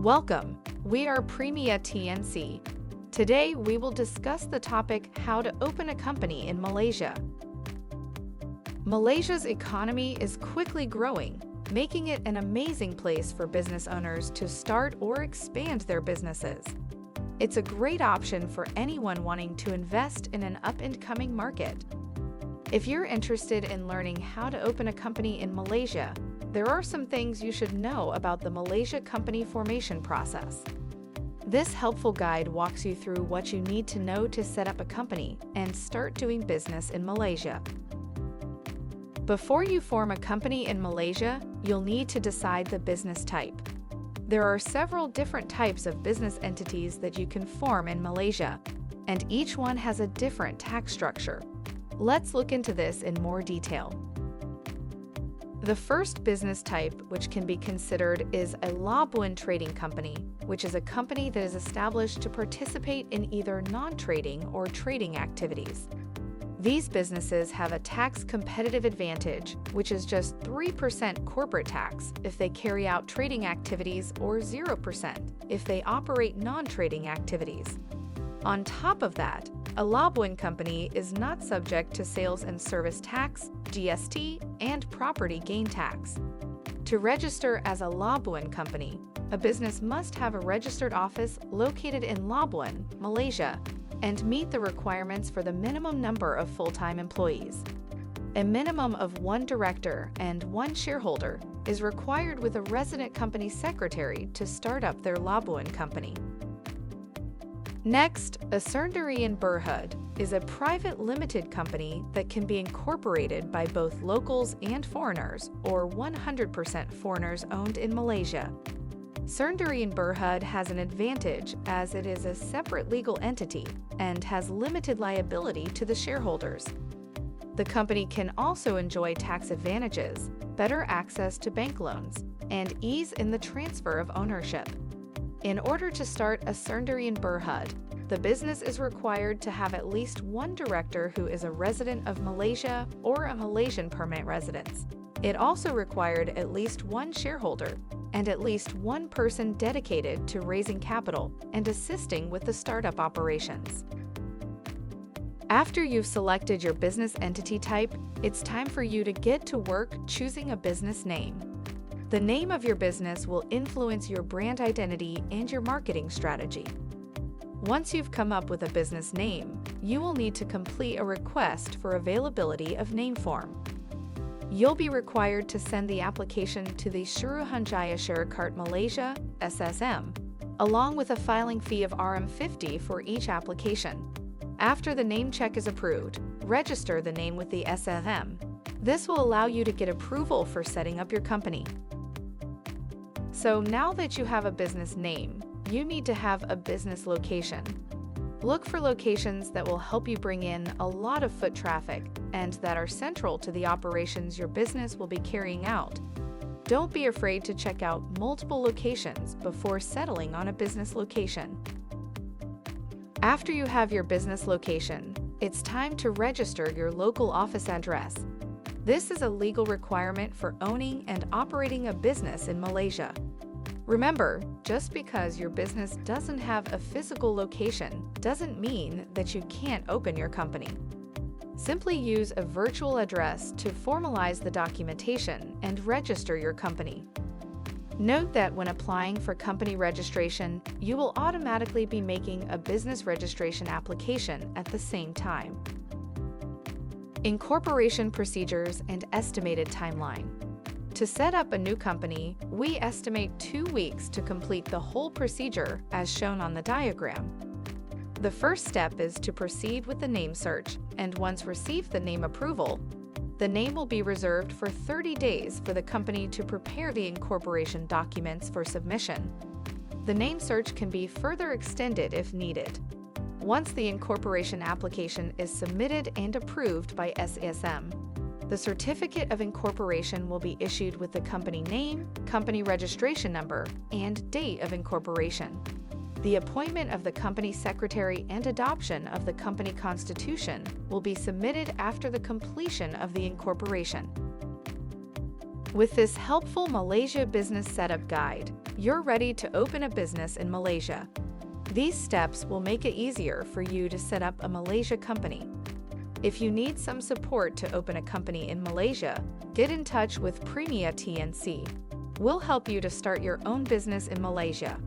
Welcome, we are PREMIA TNC. Today we will discuss the topic how to open a company in Malaysia. Malaysia's economy is quickly growing, making it an amazing place for business owners to start or expand their businesses. It's a great option for anyone wanting to invest in an up-and-coming market. If you're interested in learning how to open a company in Malaysia, there are some things you should know about the Malaysia company formation process. This helpful guide walks you through what you need to know to set up a company and start doing business in Malaysia. Before you form a company in Malaysia, you'll need to decide the business type. There are several different types of business entities that you can form in Malaysia, and each one has a different tax structure. Let's look into this in more detail. The first business type which can be considered is a labuan trading company, which is a company that is established to participate in either non-trading or trading activities. These businesses have a tax competitive advantage, which is just 3% corporate tax if they carry out trading activities or 0% if they operate non-trading activities. On top of that, a labuan company is not subject to sales and service tax, GST, and property gain tax. To register as a labuan company, a business must have a registered office located in Labuan, Malaysia, and meet the requirements for the minimum number of full-time employees. A minimum of 1 director and 1 shareholder is required with a resident company secretary to start up their labuan company. Next, a Sendirian Berhad is a private limited company that can be incorporated by both locals and foreigners, or 100% foreigners owned in Malaysia. Sendirian Berhad has an advantage as it is a separate legal entity and has limited liability to the shareholders. The company can also enjoy tax advantages, better access to bank loans, and ease in the transfer of ownership. In order to start a Sendirian Berhad, the business is required to have at least 1 director who is a resident of Malaysia or a Malaysian permanent residence. It also required at least 1 shareholder and at least 1 person dedicated to raising capital and assisting with the startup operations. After you've selected your business entity type, it's time for you to get to work choosing a business name. The name of your business will influence your brand identity and your marketing strategy. Once you've come up with a business name, you will need to complete a request for availability of name form. You'll be required to send the application to the Suruhanjaya Syarikat Malaysia (SSM), along with a filing fee of RM50 for each application. After the name check is approved, register the name with the SSM. This will allow you to get approval for setting up your company. So now that you have a business name, you need to have a business location. Look for locations that will help you bring in a lot of foot traffic and that are central to the operations your business will be carrying out. Don't be afraid to check out multiple locations before settling on a business location. After you have your business location, it's time to register your local office address. This is a legal requirement for owning and operating a business in Malaysia. Remember, just because your business doesn't have a physical location doesn't mean that you can't open your company. Simply use a virtual address to formalize the documentation and register your company. Note that when applying for company registration, you will automatically be making a business registration application at the same time. Incorporation procedures and estimated timeline. To set up a new company, we estimate 2 weeks to complete the whole procedure as shown on the diagram. The first step is to proceed with the name search, and once received the name approval, the name will be reserved for 30 days for the company to prepare the incorporation documents for submission. The name search can be further extended if needed. Once the incorporation application is submitted and approved by SSM, the certificate of incorporation will be issued with the company name, company registration number, and date of incorporation. The appointment of the company secretary and adoption of the company constitution will be submitted after the completion of the incorporation. With this helpful Malaysia Business Setup Guide, you're ready to open a business in Malaysia. These steps will make it easier for you to set up a Malaysia company. If you need some support to open a company in Malaysia, get in touch with PREMIA TNC. We'll help you to start your own business in Malaysia.